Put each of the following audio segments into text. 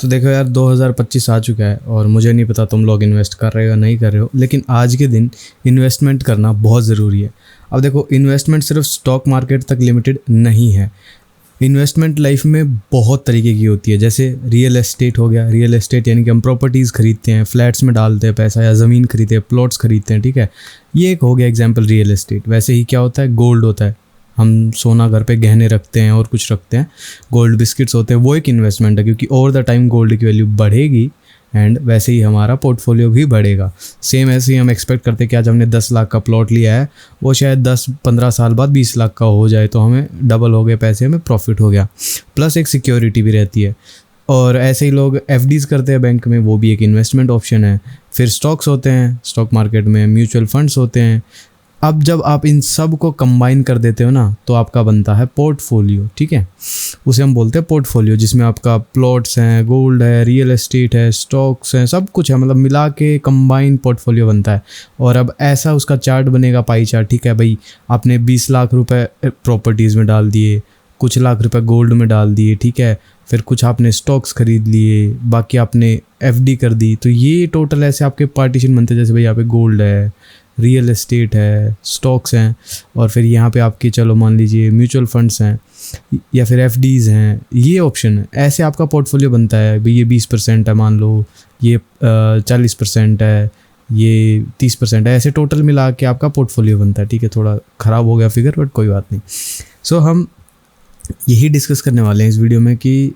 तो देखो यार 2025 आ चुका है और मुझे नहीं पता तुम लोग इन्वेस्ट कर रहे हो या नहीं कर रहे हो, लेकिन आज के दिन इन्वेस्टमेंट करना बहुत ज़रूरी है। अब देखो, इन्वेस्टमेंट सिर्फ स्टॉक मार्केट तक लिमिटेड नहीं है। इन्वेस्टमेंट लाइफ में बहुत तरीके की होती है। जैसे रियल एस्टेट हो गया। रियल एस्टेट यानी कि हम प्रॉपर्टीज़ खरीदते हैं, फ्लैट्स में डालते हैं पैसा, या ज़मीन खरीदते हैं, प्लॉट्स खरीदते हैं, ठीक है। ये एक हो गया एग्जांपल रियल एस्टेट। वैसे ही क्या होता है, गोल्ड होता है। हम सोना घर पे गहने रखते हैं और कुछ रखते हैं। गोल्ड बिस्किट्स होते हैं, वो एक इन्वेस्टमेंट है, क्योंकि ओवर द टाइम गोल्ड की वैल्यू बढ़ेगी एंड वैसे ही हमारा पोर्टफोलियो भी बढ़ेगा। सेम ऐसे ही हम एक्सपेक्ट करते हैं कि आज हमने 10 लाख का प्लॉट लिया है, वो शायद 10-15 साल बाद 20 लाख का हो जाए, तो हमें डबल हो गए पैसे, हमें प्रॉफिट हो गया, प्लस एक सिक्योरिटी भी रहती है। और ऐसे ही लोग एफडीज़ करते हैं बैंक में, वो भी एक इन्वेस्टमेंट ऑप्शन है। फिर स्टॉक्स होते हैं स्टॉक मार्केट में, म्यूचुअल फंड्स होते हैं। अब जब आप इन सब को कंबाइन कर देते हो ना, तो आपका बनता है पोर्टफोलियो, ठीक है। उसे हम बोलते हैं पोर्टफोलियो, जिसमें आपका प्लॉट्स हैं, गोल्ड है, रियल एस्टेट है, स्टॉक्स हैं, सब कुछ है, मतलब मिला के कंबाइन पोर्टफोलियो बनता है। और अब ऐसा उसका चार्ट बनेगा, पाई चार्ट, ठीक है भाई। आपने 20 लाख रुपए प्रॉपर्टीज़ में डाल दिए, कुछ लाख रुपए गोल्ड में डाल दिए, ठीक है। फिर कुछ आपने स्टॉक्स खरीद लिए, बाकी आपने एफडी कर दी। तो ये टोटल ऐसे आपके पार्टीशन बनते हैं, जैसे भाई यहाँ पे गोल्ड है, रियल एस्टेट है, स्टॉक्स हैं, और फिर यहाँ पे आपके चलो मान लीजिए म्यूचुअल फंड्स हैं या फिर एफडीज़ हैं। ये ऑप्शन है, ऐसे आपका पोर्टफोलियो बनता है। भाई ये 20% है मान लो, ये 40% है, ये 30% है, ऐसे टोटल मिला के आपका पोर्टफोलियो बनता है, ठीक है। थोड़ा ख़राब हो गया फिगर, बट कोई बात नहीं। सो हम यही डिस्कस करने वाले हैं इस वीडियो में कि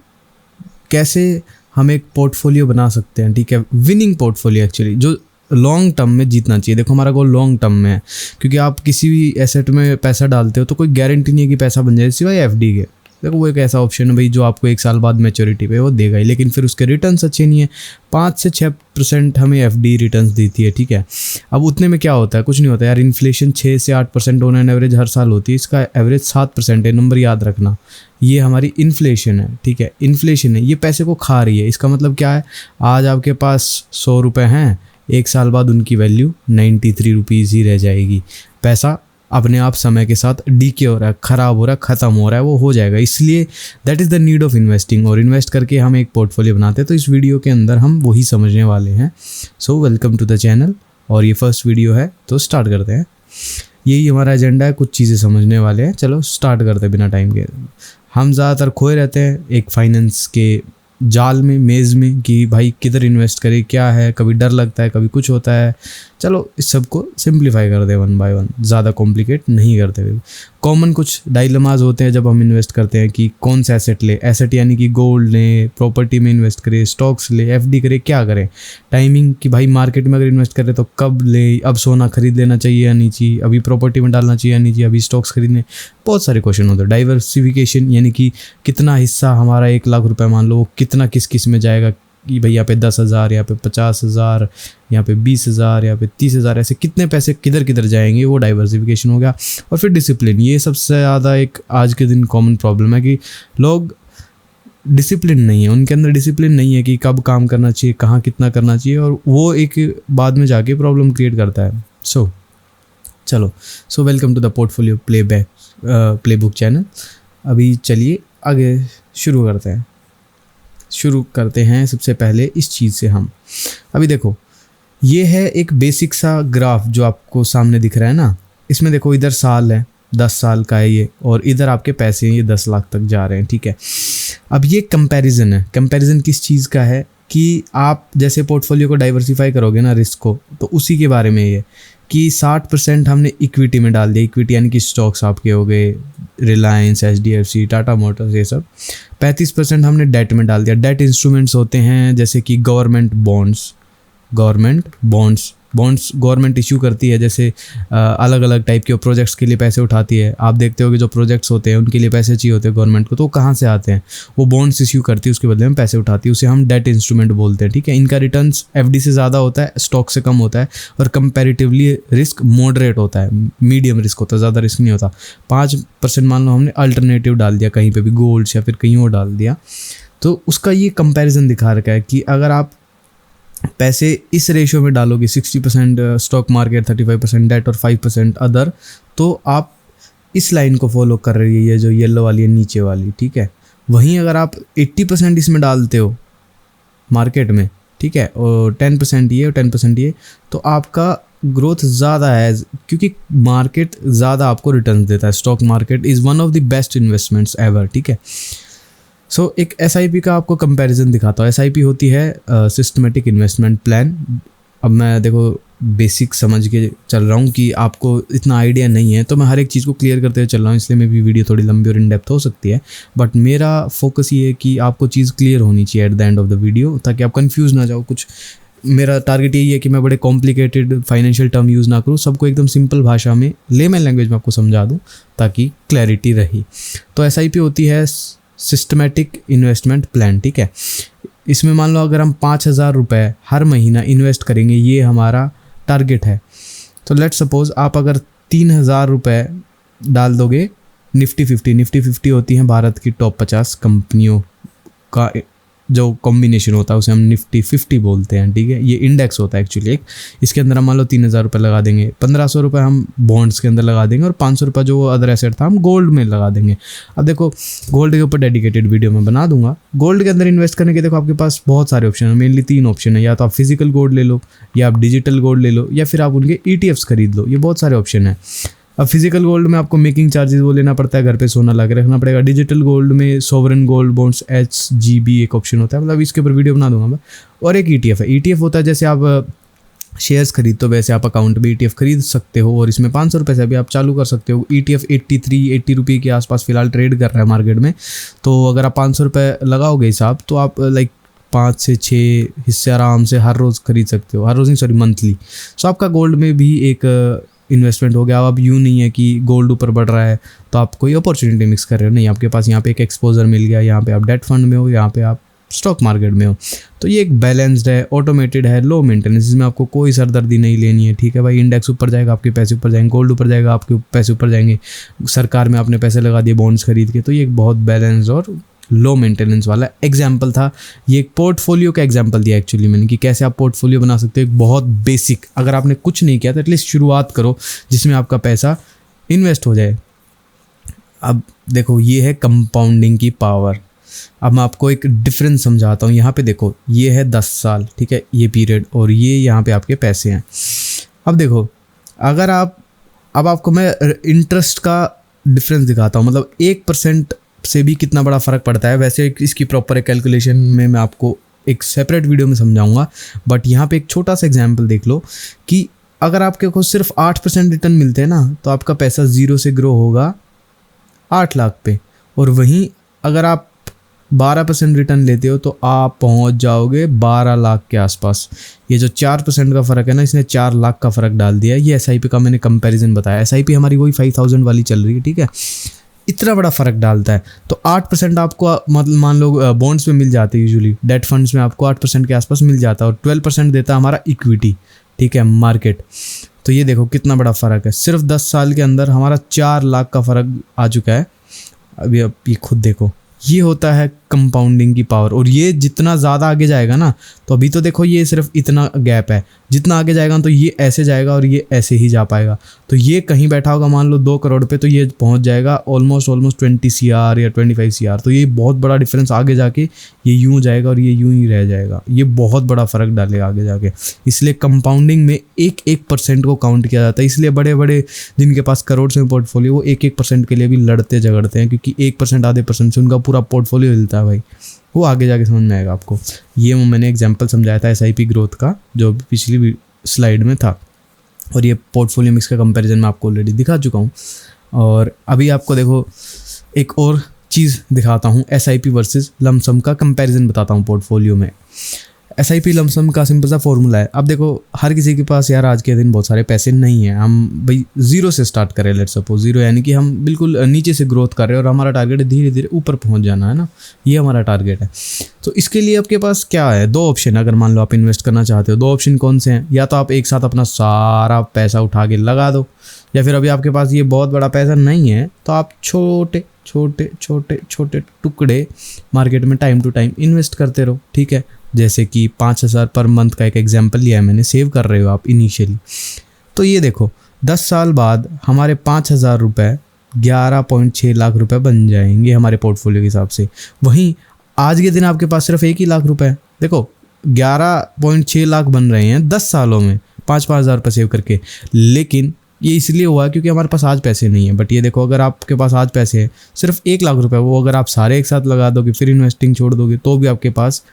कैसे हम एक पोर्टफोलियो बना सकते हैं, ठीक है। विनिंग पोर्टफोलियो एक्चुअली, जो लॉन्ग टर्म में जीतना चाहिए। देखो, हमारा गोल लॉन्ग टर्म में है, क्योंकि आप किसी भी एसेट में पैसा डालते हो तो कोई गारंटी नहीं है कि पैसा बन जाए, सिवाय एफडी के। देखो, वो एक ऐसा ऑप्शन है भाई जो आपको 1 साल बाद मैच्योरिटी पे वो देगा ही, लेकिन फिर उसके रिटर्न्स अच्छे नहीं है। 5 से 6% हमें एफडी रिटर्न्स देती है, ठीक है। अब उतने में क्या होता है, कुछ नहीं होता यार। इन्फ्लेशन 6 से 8% ऑन एन एवरेज हर साल होती है, इसका एवरेज 7% है। नंबर याद रखना, ये हमारी इन्फ्लेशन है, ठीक है। इन्फ्लेशन है, ये पैसे को खा रही है। इसका मतलब क्या है, आज आपके पास 100 रुपये हैं, 1 साल बाद उनकी वैल्यू 93 रुपीज़ ही रह जाएगी। पैसा अपने आप समय के साथ डीके हो रहा है, ख़राब हो रहा है, ख़त्म हो रहा है, वो हो जाएगा। इसलिए that is the need of investing. और इन्वेस्ट करके हम एक पोर्टफोलियो बनाते हैं, तो इस वीडियो के अंदर हम वही समझने वाले हैं। So welcome to the channel, और ये फर्स्ट वीडियो है, तो स्टार्ट करते हैं। यही हमारा एजेंडा है, कुछ चीज़ें समझने वाले हैं। चलो स्टार्ट करते हैं बिना टाइम के। हम ज़्यादातर खोए रहते हैं एक फाइनेंस के जाल में, मेज़ में, कि भाई किधर इन्वेस्ट करें, क्या है। कभी डर लगता है, कभी कुछ होता है। चलो इस सब को सिंप्लीफाई कर दे वन बाय वन, ज़्यादा कॉम्प्लिकेट नहीं करते हुए। कॉमन कुछ डायलेमाज होते हैं जब हम इन्वेस्ट करते हैं कि कौन सा एसेट ले। एसेट यानी कि गोल्ड लें, प्रॉपर्टी में इन्वेस्ट करें, स्टॉक्स ले, एफडी करें, क्या करें। टाइमिंग कि भाई मार्केट में अगर इन्वेस्ट करें तो कब ले, अब सोना खरीद लेना चाहिए या नहीं चाहिए, अभी प्रॉपर्टी में डालना चाहिए या नहीं चाहिए, अभी स्टॉक्स खरीदने। बहुत सारे क्वेश्चन होते हैं। डाइवर्सिफिकेशन यानी कि कितना हिस्सा हमारा 1 लाख रुपए मान लो, कितना किस किस में जाएगा, कि भाई यहाँ पे 10,000, यहाँ पे 50,000, यहाँ पे 20,000, यहाँ पे 30,000, ऐसे कितने पैसे किधर किधर जाएंगे, वो डाइवर्सिफिकेशन हो गया। और फिर डिसिप्लिन, ये सबसे ज़्यादा एक आज के दिन कॉमन प्रॉब्लम है कि लोग डिसिप्लिन नहीं है, उनके अंदर डिसिप्लिन नहीं है कि कब काम करना चाहिए, कहाँ कितना करना चाहिए, और वो एक बाद में जाके प्रॉब्लम क्रिएट करता है। So welcome to the portfolio playbook channel. अभी चलिए आगे शुरू करते हैं सबसे पहले इस चीज़ से। हम अभी देखो, ये है एक बेसिक सा ग्राफ जो आपको सामने दिख रहा है ना। इसमें देखो, इधर साल है, 10 साल का है ये, और इधर आपके पैसे हैं, ये 10 लाख तक जा रहे हैं, ठीक है। अब ये कंपैरिजन है। कंपैरिजन किस चीज़ का है कि आप जैसे पोर्टफोलियो को डाइवर्सिफाई करोगे ना, रिस्क को, तो उसी के बारे में ये कि 60% हमने इक्विटी में डाल दिया। इक्विटी यानी कि स्टॉक्स आपके हो गए, रिलायंस, एचडीएफसी, टाटा मोटर्स, ये सब। 35% हमने डेट में डाल दिया। डेट इंस्ट्रूमेंट्स होते हैं जैसे कि गवर्नमेंट बॉन्ड्स गवर्नमेंट इशू करती है, जैसे अलग अलग टाइप के प्रोजेक्ट्स के लिए पैसे उठाती है। आप देखते हो कि जो प्रोजेक्ट्स होते हैं उनके लिए पैसे चाहिए होते हैं गवर्नमेंट को, तो कहाँ से आते हैं, वो बॉन्ड्स इशू करती है, उसके बदले में पैसे उठाती है, उसे हम डेट इंस्ट्रूमेंट बोलते हैं, ठीक है। इनका रिटर्न्स एफडी से ज़्यादा होता है, स्टॉक से कम होता है, और कंपैरेटिवली रिस्क मॉडरेट होता है, मीडियम रिस्क होता है, ज़्यादा रिस्क नहीं होता। 5% मान लो हमने अल्टरनेटिव डाल दिया कहीं पर भी, गोल्ड या फिर कहीं और डाल दिया, तो उसका ये कंपेरिजन दिखा रखा है कि अगर आप पैसे इस रेशियो में डालोगे, 60% स्टॉक मार्केट, 35% डेट और 5% अदर, तो आप इस लाइन को फॉलो कर रही है, ये जो येलो वाली है नीचे वाली, ठीक है। वहीं अगर आप 80% इसमें डालते हो, मार्केट में, ठीक है, और 10% ये और 10% ये, तो आपका ग्रोथ ज़्यादा है क्योंकि मार्केट ज़्यादा आपको रिटर्न देता है। Stock market is one of the best investments ever, ठीक है। सो एक SIP का आपको कंपैरिजन दिखाता हूँ। SIP होती है सिस्टमेटिक इन्वेस्टमेंट प्लान। अब मैं देखो बेसिक समझ के चल रहा हूँ कि आपको इतना आइडिया नहीं है, तो मैं हर एक चीज़ को क्लियर करते हुए चल रहा हूँ, इसलिए मेरी वीडियो थोड़ी लंबी और इन डेप्थ हो सकती है। बट मेरा फोकस ये है कि आपको चीज़ क्लियर होनी चाहिए at the end of the video, ताकि आप कंफ्यूज ना जाओ। कुछ मेरा टारगेट यही है कि मैं बड़े कॉम्प्लिकेटेड फाइनेंशियल टर्म यूज़ ना करूँ, सबको एकदम सिंपल भाषा में लेमन लैंग्वेज में आपको समझा दूँ ताकि क्लैरिटी रही। तो SIP होती है सिस्टमेटिक इन्वेस्टमेंट प्लान, ठीक है। इसमें मान लो अगर हम 5,000 रुपये हर महीना इन्वेस्ट करेंगे, ये हमारा टारगेट है। तो लेट सपोज आप अगर 3,000 रुपये डाल दोगे निफ्टी 50 होती हैं भारत की टॉप 50 कंपनियों का जो कॉम्बिनेशन होता है, उसे हम निफ्टी 50 बोलते हैं, ठीक है। ये इंडेक्स होता है एक्चुअली एक। इसके अंदर हम मान लो 3,000 रुपये लगा देंगे, 1,500 रुपये हम बॉन्ड्स के अंदर लगा देंगे और 500 रुपये जो अदर एसेट था हम गोल्ड में लगा देंगे। अब देखो गोल्ड के ऊपर डेडिकेटेड वीडियो मैं बना दूंगा। गोल्ड के अंदर इन्वेस्ट करने के देखो आपके पास बहुत सारे ऑप्शन है, मेनली 3 ऑप्शन है। या तो आप फिजिकल गोल्ड ले लो, या आप डिजिटल गोल्ड ले लो, या फिर आप उनके ETFs खरीद लो। ये बहुत सारे ऑप्शन है। अब फिजिकल गोल्ड में आपको मेकिंग चार्जेस वो लेना पड़ता है, घर पे सोना ला के रखना पड़ेगा। डिजिटल गोल्ड में सोवरेन गोल्ड बॉन्ड्स HGB एक ऑप्शन होता है, मतलब इसके ऊपर वीडियो बना दूंगा मैं। और एक ETF है। ETF होता है जैसे आप शेयर्स खरीदते हो वैसे आप अकाउंट में ETF खरीद सकते हो, और इसमें 500 रुपये से भी आप चालू कर सकते हो। ETF 80 रुपये के आसपास फिलहाल ट्रेड कर रहा है मार्केट में। तो अगर आप 500 रुपये लगाओगे हिसाब, तो आप लाइक 5 से 6 हिस्से आराम से हर रोज़ खरीद सकते हो। हर रोज़ नहीं, सॉरी, मंथली। सो आपका गोल्ड में भी एक इन्वेस्टमेंट हो गया। अब यूँ नहीं है कि गोल्ड ऊपर बढ़ रहा है तो आप कोई अपॉर्चुनिटी मिक्स कर रहे हो, नहीं, आपके पास यहाँ पे एक एक्सपोजर मिल गया। यहाँ पे आप डेट फंड में हो, यहाँ पे आप स्टॉक मार्केट में हो। तो ये एक बैलेंस्ड है, ऑटोमेटेड है, लो मेंटेनेंस, इसमें आपको कोई सरदर्दी नहीं लेनी है, ठीक है भाई। इंडेक्स ऊपर जाएगा आपके पैसे ऊपर जाएंगे, गोल्ड ऊपर जाएगा आपके पैसे ऊपर जाएंगे, सरकार में आपने पैसे लगा दिए बॉन्ड्स खरीद के। तो ये एक बहुत बैलेंस और लो मेंटेनेंस वाला एग्जाम्पल था। ये एक पोर्टफोलियो का एग्जाम्पल दिया एक्चुअली मैंने, कि कैसे आप पोर्टफोलियो बना सकते हो। एक बहुत बेसिक, अगर आपने कुछ नहीं किया तो एटलीस्ट शुरुआत करो जिसमें आपका पैसा इन्वेस्ट हो जाए। अब देखो ये है कंपाउंडिंग की पावर। अब मैं आपको एक डिफरेंस समझाता हूँ। यहाँ पे देखो ये है 10 साल, ठीक है, ये पीरियड, और ये यहाँ पे आपके पैसे हैं। अब देखो अगर आप, अब आपको मैं इंटरेस्ट का डिफरेंस दिखाता हूँ, मतलब 1% से भी कितना बड़ा फ़र्क पड़ता है। वैसे इसकी प्रॉपर एक कैलकुलेशन में मैं आपको एक सेपरेट वीडियो में समझाऊंगा, बट यहाँ पे एक छोटा सा एग्जांपल देख लो कि अगर आपके को सिर्फ 8% रिटर्न मिलते हैं ना, तो आपका पैसा 0 से ग्रो होगा 8 लाख पे। और वहीं अगर आप 12% रिटर्न लेते हो तो आप पहुँच जाओगे 12 लाख के आसपास। ये जो 4% का फ़र्क है ना, इसने 4 लाख का फ़र्क डाल दिया। ये SIP का मैंने कंपैरिजन बताया। SIP हमारी वही 5,000 वाली चल रही है, ठीक है। इतना बड़ा फ़र्क डालता है। तो 8% आपको मतलब मान लो बॉन्ड्स में मिल जाते हैं, यूजुअली डेट फंड्स में आपको 8% के आसपास मिल जाता है, और 12% देता है हमारा इक्विटी, ठीक है, मार्केट। तो ये देखो कितना बड़ा फ़र्क है। सिर्फ 10 साल के अंदर हमारा 4 लाख का फ़र्क आ चुका है। अभी अब ये खुद देखो, ये होता है कंपाउंडिंग की पावर। और ये जितना ज़्यादा आगे जाएगा ना, तो अभी तो देखो ये सिर्फ इतना गैप है, जितना आगे जाएगा तो ये ऐसे जाएगा और ये ऐसे ही जा पाएगा। तो ये कहीं बैठा होगा मान लो 2 करोड़ पे, तो ये पहुंच जाएगा ऑलमोस्ट 20 CR या 25 CR। तो ये बहुत बड़ा डिफरेंस, आगे जाके ये यूँ जाएगा और ये यूँ ही रह जाएगा। ये बहुत बड़ा फ़र्क डालेगा आगे जाके। इसलिए कंपाउंडिंग में 1% को काउंट किया जाता है। इसलिए बड़े बड़े जिनके पास करोड़ से पोर्टफोलियो, वो 1% के लिए भी लड़ते झगड़ते हैं, क्योंकि 1% आधे % से उनका पूरा पोर्टफोलियो हिलता है भाई। वो आगे जाके समझ में आएगा आपको। ये मैंने एग्जांपल समझाया था SIP ग्रोथ का, जो पिछली स्लाइड में था, और ये पोर्टफोलियो मिक्स का कंपैरिजन मैं आपको ऑलरेडी दिखा चुका हूँ। और अभी आपको देखो एक और चीज़ दिखाता हूँ, SIP वर्सेस लमसम का कंपैरिजन बताता हूँ पोर्टफोलियो में। SIP लमसम का सिंपल सा फॉर्मूला है। अब देखो हर किसी के पास यार आज के दिन बहुत सारे पैसे नहीं हैं। हम भाई 0 से स्टार्ट करें, लेट्स सपोज 0, यानी कि हम बिल्कुल नीचे से ग्रोथ कर रहे हैं और हमारा टारगेट है धीरे धीरे ऊपर पहुंच जाना, है ना, ये हमारा टारगेट है। तो इसके लिए आपके पास क्या है, 2 ऑप्शन। अगर मान लो आप इन्वेस्ट करना चाहते हो, 2 ऑप्शन कौन से हैं? या तो आप एक साथ अपना सारा पैसा उठा के लगा दो, या फिर अभी आपके पास ये बहुत बड़ा पैसा नहीं है तो आप छोटे छोटे छोटे छोटे टुकड़े मार्केट में टाइम टू टाइम इन्वेस्ट करते रहो, ठीक है। जैसे कि 5,000 पर मंथ का एक एग्जांपल लिया है मैंने, सेव कर रहे हो आप इनिशियली। तो ये देखो 10 साल बाद हमारे 5,000 रुपये 11.6 लाख रुपए बन जाएंगे हमारे पोर्टफोलियो के हिसाब से। वहीं आज के दिन आपके पास सिर्फ 1 ही लाख रुपए है। देखो 11.6 लाख बन रहे हैं 10 सालों में, 5-5 हज़ार रुपये सेव करके। लेकिन ये इसलिए हुआ है क्योंकि हमारे पास आज पैसे नहीं है। बट ये देखो, अगर आपके पास आज पैसे हैं सिर्फ 1 लाख रुपए, वो अगर आप सारे एक साथ लगा दोगे फिर इन्वेस्टिंग छोड़ दोगे तो भी आपके पास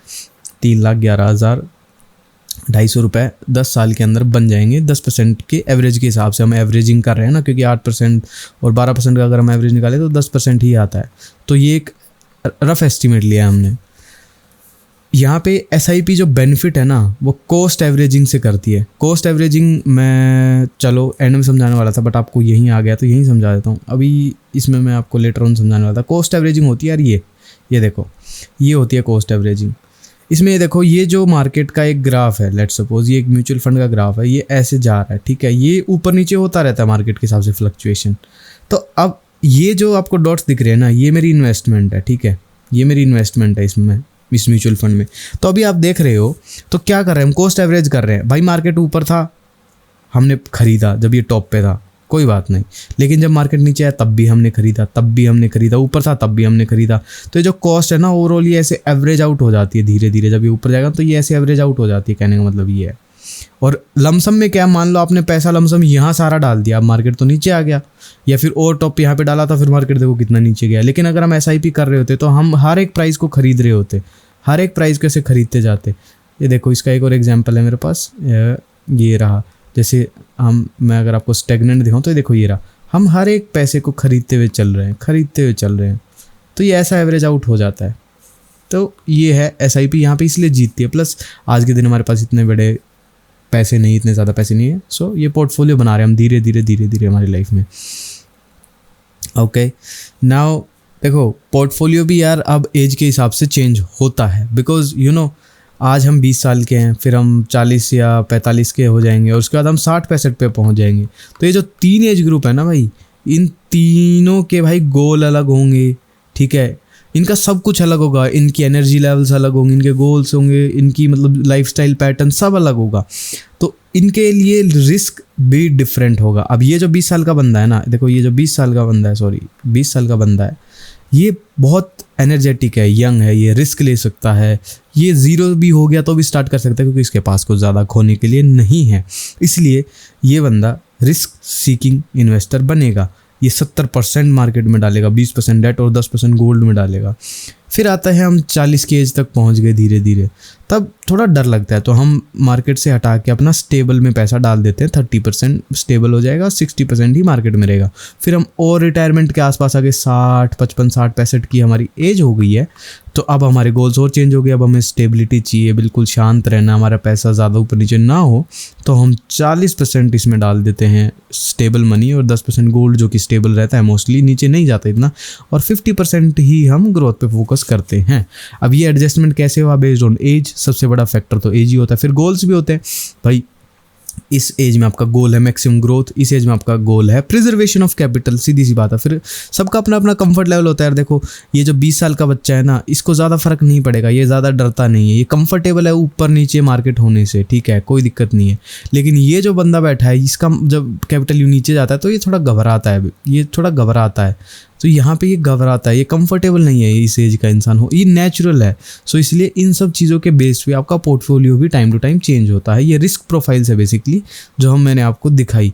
3,11,250 रुपये 10 साल के अंदर बन जाएंगे। 10% के एवरेज के हिसाब से हम एवरेजिंग कर रहे हैं ना, क्योंकि 8% और 12% का अगर हम एवरेज निकालें तो 10% ही आता है। तो ये एक रफ एस्टिमेट लिया है हमने। यहाँ पे SIP जो बेनिफिट है ना वो कॉस्ट एवरेजिंग से करती है। कॉस्ट एवरेजिंग मैं चलो एंड में समझाने वाला था, बट आपको यहीं आ गया तो यहीं समझा देता हूँ। अभी इसमें मैं आपको लेटर ऑन समझाने वाला था। कॉस्ट एवरेजिंग होती है यार, ये देखो, ये होती है कॉस्ट एवरेजिंग। इसमें ये देखो, ये जो मार्केट का एक ग्राफ है, लेट्स सपोज ये एक म्यूचुअल फंड का ग्राफ है, ये ऐसे जा रहा है, ठीक है। ये ऊपर नीचे होता रहता है मार्केट के हिसाब से फ्लक्चुएशन। तो अब ये जो आपको डॉट्स दिख रहे हैं ना, ये मेरी इन्वेस्टमेंट है, ठीक है। ये मेरी इन्वेस्टमेंट है इसमें, इस म्यूचुअल फंड में। तो अभी आप देख रहे हो तो क्या कर रहे हैं हम, कॉस्ट एवरेज कर रहे हैं। भाई मार्केट ऊपर था, हमने खरीदा जब ये टॉप पे था, कोई बात नहीं। लेकिन जब मार्केट नीचे आया तब भी हमने खरीदा, तब भी हमने खरीदा, ऊपर था तब भी हमने खरीदा। तो ये जो कॉस्ट है ना ओवरऑल ये ऐसे एवरेज आउट हो जाती है धीरे धीरे। जब ये ऊपर जाएगा तो ये ऐसे एवरेज आउट हो जाती है, कहने का मतलब ये है। और लमसम में क्या, मान लो आपने पैसा लमसम यहाँ सारा डाल दिया, अब मार्केट तो नीचे आ गया, या फिर और टॉप यहाँ पे डाला था, फिर मार्केट देखो कितना नीचे गया। लेकिन अगर हम SIP कर रहे होते तो हम हर एक प्राइस को खरीद रहे होते, हर एक प्राइस को ऐसे खरीदते जाते। ये देखो, इसका एक और एग्जांपल है मेरे पास, ये रहा। जैसे मैं अगर आपको स्टेगनेंट दिखाऊं तो ये देखो, ये रहा। हम हर एक पैसे को खरीदते हुए चल रहे हैं, खरीदते हुए चल रहे हैं, तो ये ऐसा एवरेज आउट हो जाता है। तो ये है SIP यहाँ पे इसलिए जीतती है। प्लस आज के दिन हमारे पास इतने बड़े पैसे नहीं, इतने ज़्यादा पैसे नहीं है। सो ये पोर्टफोलियो बना रहे हैं हम धीरे धीरे हमारी लाइफ में। ओके, नाउ देखो पोर्टफोलियो भी यार अब एज के हिसाब से चेंज होता है। बिकॉज यू नो, आज हम 20 साल के हैं, फिर हम 40 या 45 के हो जाएंगे, और उसके बाद हम 60-65 पे पहुंच जाएंगे। तो ये जो 3 एज ग्रुप है ना भाई, इन तीनों के भाई गोल अलग होंगे, ठीक है। इनका सब कुछ अलग होगा, इनकी एनर्जी लेवल्स अलग होंगे, इनके गोल्स होंगे, इनकी मतलब लाइफस्टाइल पैटर्न सब अलग होगा। तो इनके लिए रिस्क भी डिफरेंट होगा। अब ये जो 20 साल का बंदा है ना, देखो ये जो 20 साल का बंदा है, सॉरी 20 साल का बंदा है, ये बहुत एनर्जेटिक है, यंग है, ये रिस्क ले सकता है। ये 0 भी हो गया तो भी स्टार्ट कर सकता है, क्योंकि इसके पास कुछ ज़्यादा खोने के लिए नहीं है। इसलिए ये बंदा रिस्क सीकिंग इन्वेस्टर बनेगा। ये 70% मार्केट में डालेगा, 20% डेट और 10% गोल्ड में डालेगा। फिर आता है हम 40 की एज तक पहुंच गए धीरे धीरे, तब थोड़ा डर लगता है, तो हम मार्केट से हटा के अपना स्टेबल में पैसा डाल देते हैं। 30% स्टेबल हो जाएगा, 60% ही मार्केट में रहेगा। फिर हम और रिटायरमेंट के आसपास आ गए, 60, 55, 60, 65 की हमारी एज हो गई है, तो अब हमारे गोल्स और चेंज हो गए। अब हमें स्टेबिलिटी चाहिए, बिल्कुल शांत रहना, हमारा पैसा ज़्यादा ऊपर नीचे ना हो, तो हम 40% इसमें डाल देते हैं स्टेबल मनी, और 10% गोल्ड जो कि स्टेबल रहता है, मोस्टली नीचे नहीं जाता इतना, और 50% ही हम ग्रोथ पे फोकस करते हैं। अब ये एडजस्टमेंट कैसे हुआ, बेस्ड ऑन एज। सबसे बड़ा फैक्टर तो एज ही होता है। फिर गोल्स भी होते हैं भाई, इस एज में आपका गोल है मैक्सिमम ग्रोथ, इस एज में आपका गोल है प्रिजर्वेशन ऑफ कैपिटल, सीधी सी बात है। फिर सबका अपना अपना कंफर्ट लेवल होता है। देखो ये जो 20 साल का बच्चा है ना, इसको ज़्यादा फर्क नहीं पड़ेगा, ये ज़्यादा डरता नहीं है, ये कंफर्टेबल है ऊपर नीचे मार्केट होने से, ठीक है, कोई दिक्कत नहीं है। लेकिन ये जो बंदा बैठा है, इसका जब कैपिटल यू नीचे जाता है तो ये थोड़ा घबराता है, ये थोड़ा घबराता है। तो यहाँ पे ये घबराता है, ये कंफर्टेबल नहीं है इस एज का इंसान हो, ये नेचुरल है। सो इसलिए इन सब चीज़ों के बेस पे आपका पोर्टफोलियो भी टाइम टू टाइम चेंज होता है। ये रिस्क प्रोफाइल्स है बेसिकली, जो मैंने आपको दिखाई।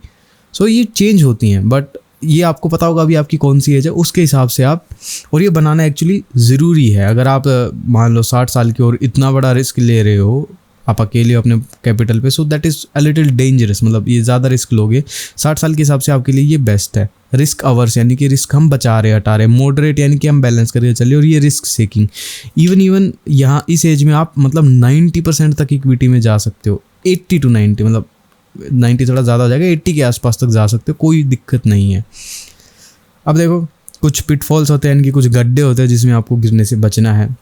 सो ये चेंज होती हैं, बट ये आपको पता होगा अभी आपकी कौन सी एज है, उसके हिसाब से आप, और ये बनाना एक्चुअली ज़रूरी है। अगर आप मान लो 60 साल की और इतना बड़ा रिस्क ले रहे हो आप अकेले अपने कैपिटल पे, so that is a little dangerous, मतलब ये ज़्यादा रिस्क लोगे। 60 साल के हिसाब से आपके लिए ये बेस्ट है। रिस्क अवर्स यानी कि रिस्क हम बचा रहे हटा रहे, मॉडरेट यानी कि हम बैलेंस करके चलिए, और ये रिस्क सेकिंग। इवन यहाँ इस एज में आप मतलब 90% तक इक्विटी में जा सकते हो, 80 to 90, मतलब 90 थोड़ा ज़्यादा हो जाएगा, 80 के आसपास तक जा सकते हो, कोई दिक्कत नहीं है। अब देखो कुछ पिटफॉल्स होते हैं, इनकी कुछ गड्ढे होते हैं जिसमें आपको गिरने से बचना है।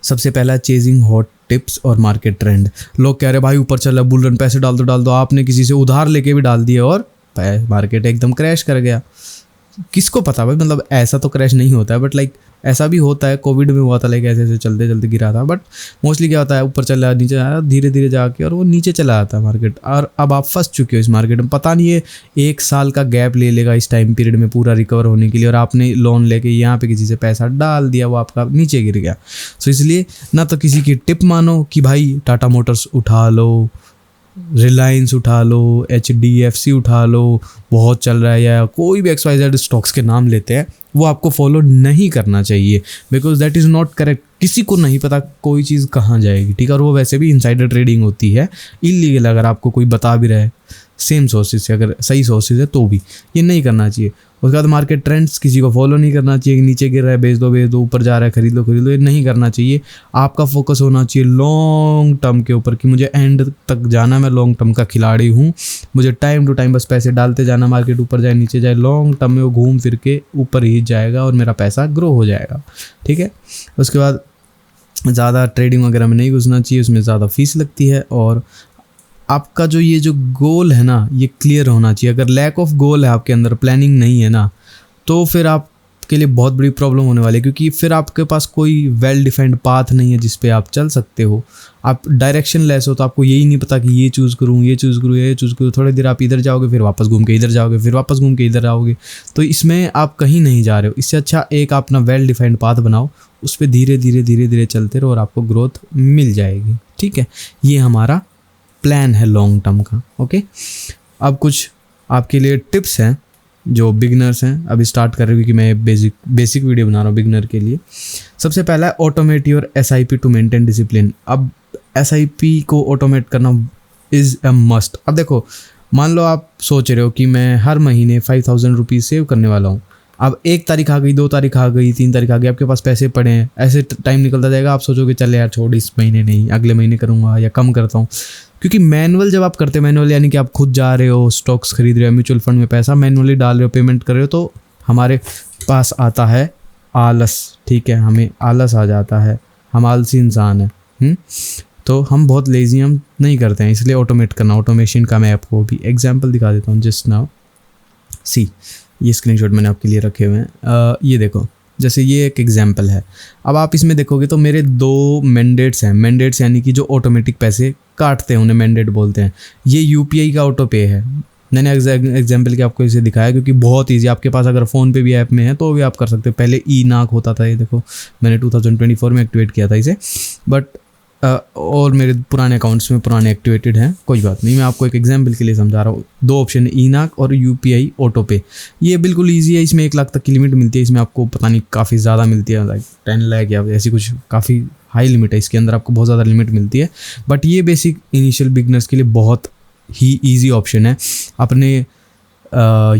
सबसे पहला चेजिंग हॉट टिप्स और मार्केट ट्रेंड। लोग कह रहे भाई ऊपर चल रहा बुल रन, पैसे डाल दो, आपने किसी से उधार लेके भी डाल दिए और मार्केट एकदम क्रैश कर गया। किसको पता भाई, मतलब ऐसा तो क्रैश नहीं होता है, बट लाइक ऐसा भी होता है। कोविड में हुआ था, लाइक ऐसे ऐसे चलते चलते गिरा था, बट मोस्टली क्या होता है, ऊपर चला नीचे आ रहा, धीरे धीरे जाके और वो नीचे चला आता है मार्केट। और अब आप फंस चुके हो इस मार्केट में, पता नहीं ये 1 साल का गैप ले लेगा इस टाइम पीरियड में पूरा रिकवर होने के लिए, और आपने लोन लेके यहाँ पे किसी से पैसा डाल दिया, वो आपका नीचे गिर गया। सो इसलिए ना तो किसी की टिप मानो कि भाई टाटा मोटर्स उठा लो, रिलायंस उठा लो, HDFC उठा लो, बहुत चल रहा है, या कोई भी XYZ स्टॉक्स के नाम लेते हैं, वो आपको फॉलो नहीं करना चाहिए, because that is not correct. किसी को नहीं पता कोई चीज़ कहाँ जाएगी, ठीक है। और वो वैसे भी इनसाइडर ट्रेडिंग होती है, इलीगल। अगर आपको कोई बता भी रहा है सेम सोर्सेज से, अगर सही सोर्सेज है तो भी ये नहीं करना चाहिए। उसके बाद मार्केट ट्रेंड्स किसी को फॉलो नहीं करना चाहिए, कि नीचे गिर रहा है बेच दो, ऊपर जा रहा है खरीद लो, ये नहीं करना चाहिए। आपका फोकस होना चाहिए लॉन्ग टर्म के ऊपर, कि मुझे एंड तक जाना, मैं लॉन्ग टर्म का खिलाड़ी हूँ, मुझे टाइम टू टाइम बस पैसे डालते जाना, मार्केट ऊपर जाए नीचे जाए, लॉन्ग टर्म में वो घूम फिर के ऊपर ही जाएगा और मेरा पैसा ग्रो हो जाएगा, ठीक है। उसके बाद ज़्यादा ट्रेडिंग वगैरह में नहीं घुसना चाहिए, उसमें ज़्यादा फीस लगती है। और आपका जो ये जो गोल है ना, ये क्लियर होना चाहिए। अगर लैक ऑफ गोल है आपके अंदर, प्लानिंग नहीं है ना, तो फिर आपके लिए बहुत बड़ी प्रॉब्लम होने वाली है, क्योंकि फिर आपके पास कोई वेल डिफाइंड पाथ नहीं है जिस पे आप चल सकते हो। आप डायरेक्शन लेस हो, तो आपको यही नहीं पता कि ये चूज़ करूँ, ये चूज़ करूँ, ये चूज़ करूँ। थोड़ी देर आप इधर जाओगे, फिर वापस घूम के इधर जाओगे, फिर वापस घूम के इधर आओगे, तो इसमें आप कहीं नहीं जा रहे हो। इससे अच्छा एक अपना वेल डिफाइंड पाथ बनाओ, उस पर धीरे धीरे चलते रहो और आपको ग्रोथ मिल जाएगी, ठीक है। ये हमारा प्लान है लॉन्ग टर्म का, ओके। अब कुछ आपके लिए टिप्स हैं जो बिगनर्स हैं, अभी स्टार्ट कर रहे हो, क्योंकि मैं बेसिक वीडियो बना रहा हूँ बिगनर के लिए। सबसे पहला है automate your SIP to maintain discipline. अब SIP को ऑटोमेट करना इज़ अ मस्ट। अब देखो, मान लो आप सोच रहे हो कि मैं हर महीने 5000 रुपीज़ सेव करने वाला हूँ। अब 1 तारीख आ गई, 2 तारीख आ गई, 3 तारीख आ गई, आपके पास पैसे पड़े हैं, ऐसे टाइम निकलता जाएगा। आप सोचोगे चल यार छोड़, इस महीने नहीं, अगले महीने करूँगा या कम करता हूँ। क्योंकि मैनुअल जब आप करते हो, मैनुअल यानी कि आप खुद जा रहे हो, स्टॉक्स खरीद रहे हो, म्यूचुअल फंड में पैसा मैनुअली डाल रहे हो, पेमेंट कर रहे हो, तो हमारे पास आता है आलस, ठीक है। हमें आलस आ जाता है, हम आलसी इंसान हैं, तो हम बहुत लेजी, हम नहीं करते हैं। इसलिए ऑटोमेट करना, ऑटोमेशन का मैं आपको भी एग्जाम्पल दिखा देता हूँ जस्ट नाउ। सी, ये स्क्रीनशॉट मैंने आपके लिए रखे हुए हैं। ये देखो, जैसे ये एक एग्जाम्पल है। अब आप इसमें देखोगे तो मेरे 2 मैंडेट्स हैं। मैंडेट्स यानी कि जो ऑटोमेटिक पैसे काटते हैं, उन्हें मैंडेट बोलते हैं। ये UPI का ऑटो पे है। मैंने एग्जाम्पल के आपको इसे दिखाया क्योंकि बहुत ईजी, आपके पास अगर फ़ोन पे भी ऐप में है तो भी आप कर सकते हो। पहले ENAC होता था, ये देखो मैंने 2024 में एक्टिवेट किया था इसे, बट और मेरे पुराने अकाउंट्स में पुराने एक्टिवेटेड हैं, कोई बात नहीं, मैं आपको एक एग्जांपल के लिए समझा रहा हूँ। 2 ऑप्शन है, ENAC और UPI ऑटो पे। ये बिल्कुल इजी है, इसमें 1 लाख तक की लिमिट मिलती है। इसमें आपको पता नहीं काफ़ी ज़्यादा मिलती है, लाइक 10 लाख या ऐसी कुछ काफ़ी हाई लिमिट है। इसके अंदर आपको बहुत ज़्यादा लिमिट मिलती है, बट ये बेसिक इनिशियल बिगनर्स के लिए बहुत ही ईजी ऑप्शन है। अपने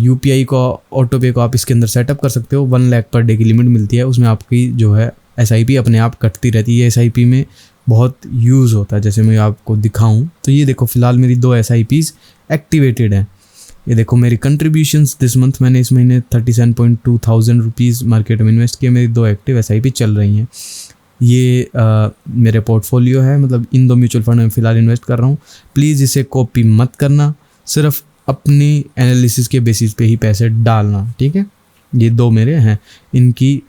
UPI को, ऑटो पे को आप इसके अंदर सेटअप कर सकते हो। 1 लाख पर डे की लिमिट मिलती है। उसमें आपकी जो है SIP अपने आप कटती रहती है। SIP में बहुत यूज़ होता है, जैसे मैं आपको दिखाऊं तो ये देखो, फ़िलहाल मेरी 2 SIPs एक्टिवेटेड हैं। ये देखो मेरी कंट्रीब्यूशंस दिस मंथ, मैंने इस महीने 37.2 थाउजेंड रुपीज़ मार्केट में इन्वेस्ट किए। मेरी 2 एक्टिव SIP चल रही हैं। ये मेरे पोर्टफोलियो है, मतलब इन 2 म्यूचुअल फंड में फ़िलहाल इन्वेस्ट कर रहा हूँ। प्लीज़ इसे कॉपी मत करना, सिर्फ अपनी एनालिसिस के बेसिस पे ही पैसे डालना, ठीक है। ये 2 मेरे हैं, इनकी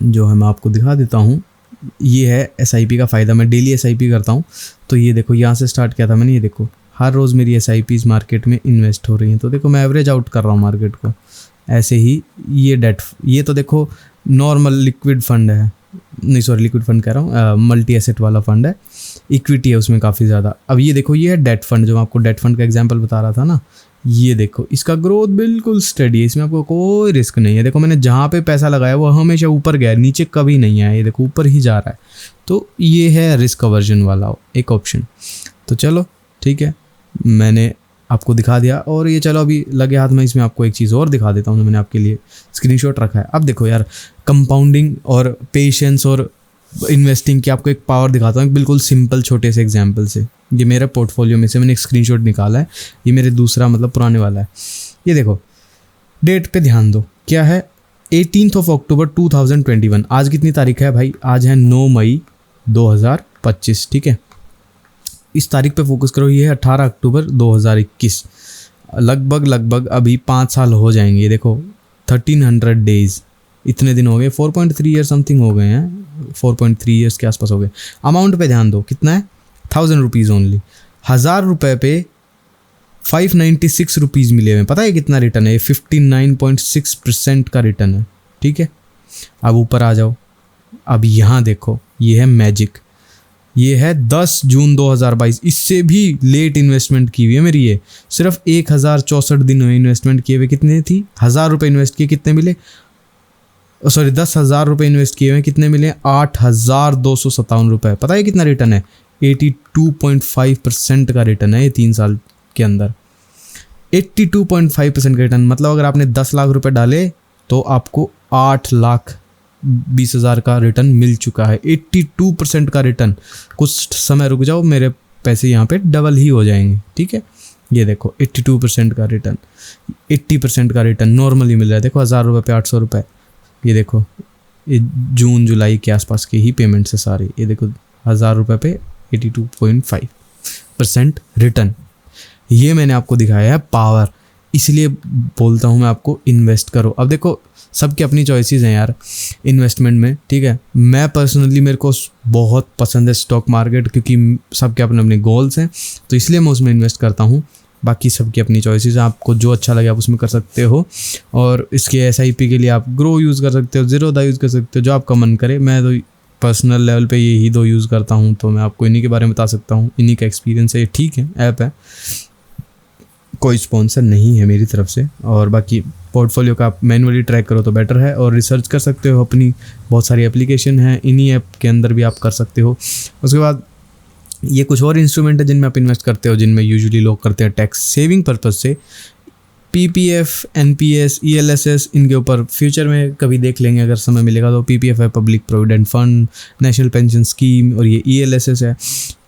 जो है मैं आपको दिखा देता हूँ। ये है SIP का फ़ायदा। मैं डेली SIP करता हूँ, तो ये देखो यहाँ से स्टार्ट किया था मैंने। ये देखो हर रोज़ मेरी SIPs मार्केट में इन्वेस्ट हो रही हैं। तो देखो मैं एवरेज आउट कर रहा हूँ मार्केट को। ऐसे ही ये तो देखो नॉर्मल लिक्विड फंड है, नहीं सॉरी लिक्विड फंड कह रहा हूँ, मल्टी एसेट वाला फंड है, इक्विटी है उसमें काफ़ी ज़्यादा। अब ये देखो, ये है डेट फंड, जो मैं आपको डेट फंड का एग्जांपल बता रहा था ना। ये देखो इसका ग्रोथ बिल्कुल स्टडी है, इसमें आपको कोई रिस्क नहीं है। देखो मैंने जहाँ पे पैसा लगाया वो हमेशा ऊपर गया, नीचे कभी नहीं आया। ये देखो ऊपर ही जा रहा है। तो ये है रिस्क अवर्जन वाला एक ऑप्शन। तो चलो ठीक है, मैंने आपको दिखा दिया। और ये चलो अभी लगे हाथ में, इसमें आपको एक चीज़ और दिखा देता हूँ जो मैंने आपके लिए स्क्रीनशॉट रखा है। अब देखो यार, कंपाउंडिंग और पेशेंस और इन्वेस्टिंग की आपको एक पावर दिखाता हूँ, एक बिल्कुल सिंपल छोटे से एग्जांपल से। ये मेरे पोर्टफोलियो में से मैंने एक स्क्रीनशॉट निकाला है। ये मेरे दूसरा मतलब पुराने वाला है। ये देखो डेट पे ध्यान दो, क्या है 18 अक्टूबर 2021। आज कितनी तारीख है भाई? आज है 9 मई 2025, ठीक है। इस तारीख पे फोकस करो। ये है 18 अक्टूबर 2021। लगभग अभी 5 साल हो जाएंगे। देखो 1300 डेज, इतने दिन हो गए, 4.3 ईयर समथिंग हो गए हैं, 4.3 ईयर्स के आसपास हो गए। अमाउंट पे ध्यान दो, कितना है, 1000 रुपीज़ ओनली। 1000 रुपये पे 596 रुपीज़ मिले हुए। पता है कितना रिटर्न है? 59.6% का रिटर्न है। ठीक है, अब ऊपर आ जाओ। अब यहाँ देखो, ये है मैजिक, ये है 10 जून 2022। इससे भी लेट इन्वेस्टमेंट की हुई है मेरी। ये सिर्फ 1064 दिन हुए इन्वेस्टमेंट किए हुए। कितने थी? 1000 रुपये इन्वेस्ट किए, कितने मिले? सॉरी, 10,000 रुपये इन्वेस्ट किए हुए, कितने मिले? 8,257 रुपये। पता है कितना रिटर्न है? 82.5% का रिटर्न है ये 3 साल के अंदर। 82.5% का रिटर्न, मतलब अगर आपने 10 लाख रुपए डाले तो आपको 8,20,000 का रिटर्न मिल चुका है। 82% का रिटर्न। कुछ समय रुक जाओ, मेरे पैसे यहाँ पे डबल ही हो जाएंगे। ठीक है, ये देखो 82% का रिटर्न, 80% का रिटर्न नॉर्मली मिल रहा है। देखो 1000 रुपये पे 800 रुपये। ये देखो, ये जून जुलाई के आसपास की ही पेमेंट से सारी। ये देखो 1000 रुपये पे 82.5% रिटर्न। ये मैंने आपको दिखाया है पावर, इसलिए बोलता हूँ मैं आपको इन्वेस्ट करो। अब देखो, सबकी अपनी चॉइसेस हैं यार इन्वेस्टमेंट में। ठीक है, मैं पर्सनली, मेरे को बहुत पसंद है स्टॉक मार्केट, क्योंकि सबके अपने अपने गोल्स हैं, तो इसलिए मैं उसमें इन्वेस्ट करता हूँ। बाकी सबकी अपनी चॉइसेस हैं, आपको जो अच्छा लगे आप उसमें कर सकते हो। और इसके SIP के लिए आप ग्रो यूज़ कर सकते हो, ज़ीरोधा यूज़ कर सकते हो, जो आपका मन करे। मैं तो पर्सनल लेवल पे यही 2 यूज़ करता हूँ, तो मैं आपको इन्हीं के बारे में बता सकता हूँ। इन्हीं का एक्सपीरियंस है, ये ठीक है, ऐप है, कोई स्पॉन्सर नहीं है मेरी तरफ से। और बाकी पोर्टफोलियो का आप मैनुअली ट्रैक करो तो बेटर है, और रिसर्च कर सकते हो अपनी। बहुत सारी एप्लीकेशन हैं, इन्हीं ऐप के अंदर भी आप कर सकते हो। उसके बाद ये कुछ और इंस्ट्रूमेंट है जिनमें आप इन्वेस्ट करते हो, जिनमें यूजुअली लोग करते हैं टैक्स सेविंग पर्पज़ से। PPF, NPS, ELSS, इनके ऊपर फ्यूचर में कभी देख लेंगे अगर समय मिलेगा तो। PPF है public provident fund, national pension scheme, और ये ELSS है।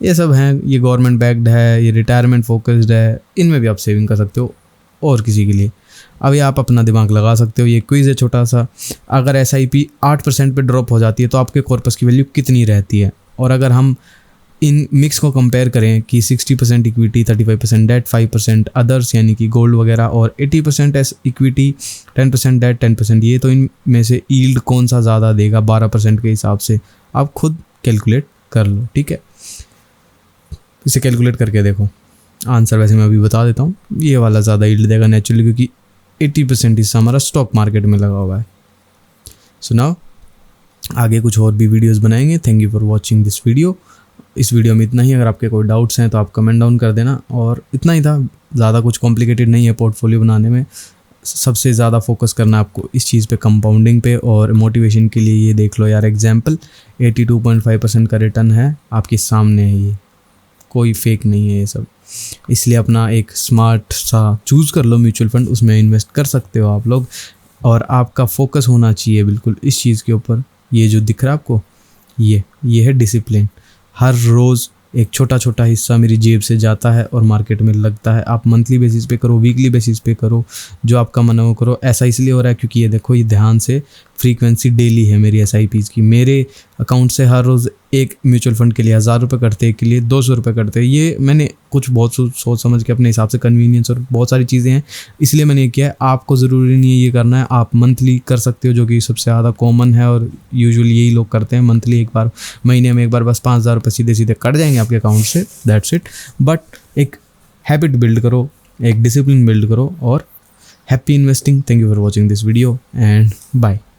ये सब हैं, ये गवर्नमेंट बैक्ड है, ये रिटायरमेंट फोकस्ड है। इनमें भी आप सेविंग कर सकते हो और किसी के लिए। अभी आप अपना दिमाग लगा सकते हो। ये क्विज़ है छोटा सा, अगर SIP 8% पे ड्रॉप हो जाती है तो आपके कॉर्पस की वैल्यू कितनी रहती है? और अगर हम इन मिक्स को कंपेयर करें कि 60% इक्विटी, 35% डेट, 5% अदर्स यानी कि गोल्ड वगैरह, और 80% इक्विटी, 10% डेट, 10% ये, तो इनमें से यील्ड कौन सा ज़्यादा देगा 12% के हिसाब से? आप खुद कैलकुलेट कर लो। ठीक है, इसे कैलकुलेट करके देखो। आंसर वैसे मैं अभी बता देता हूँ, ये वाला ज़्यादा यील्ड देगा नेचुरली, क्योंकि 80% हिस्सा हमारा स्टॉक मार्केट में लगा हुआ है। सो नाउ आगे कुछ और भी वीडियोज़ बनाएंगे। Thank you for watching this video. इस वीडियो में इतना ही। अगर आपके कोई डाउट्स हैं तो आप कमेंट डाउन कर देना। और इतना ही था, ज़्यादा कुछ कॉम्प्लिकेटेड नहीं है पोर्टफोलियो बनाने में। सबसे ज़्यादा फोकस करना आपको इस चीज़ पे, कंपाउंडिंग पे। और मोटिवेशन के लिए ये देख लो यार एग्जांपल, 82.5% का रिटर्न है, आपके सामने है, ये कोई फेक नहीं है ये सब। इसलिए अपना एक स्मार्ट सा चूज़ कर लो म्यूचुअल फंड, उसमें इन्वेस्ट कर सकते हो आप लोग। और आपका फोकस होना चाहिए बिल्कुल इस चीज़ के ऊपर। ये जो दिख रहा है आपको, ये है डिसिप्लिन। हर रोज़ एक छोटा छोटा हिस्सा मेरी जेब से जाता है और मार्केट में लगता है। आप मंथली बेसिस पे करो, वीकली बेसिस पे करो, जो आपका मन है वो करो। ऐसा इसलिए हो रहा है क्योंकि ये देखो, ये ध्यान से फ्रीक्वेंसी डेली है मेरी SIPs की। मेरे अकाउंट से हर रोज़ एक म्यूचुअल फंड के लिए 1000 रुपये कटते, एक के लिए 200 रुपये कटते। ये मैंने कुछ बहुत सोच समझ के अपने हिसाब से, कन्वीनियंस और बहुत सारी चीज़ें हैं, इसलिए मैंने किया है। आपको ज़रूरी नहीं है ये करना है, आप मंथली कर सकते हो, जो कि सबसे ज़्यादा कॉमन है और यूजुअली यही लोग करते हैं। मंथली एक बार, महीने में एक बार, बस 5000 रुपये सीधे सीधे कट जाएंगे आपके अकाउंट से, दैट्स इट। बट एक हैबिट बिल्ड करो, एक डिसिप्लिन बिल्ड करो, और happy investing. Thank you for watching this video and bye.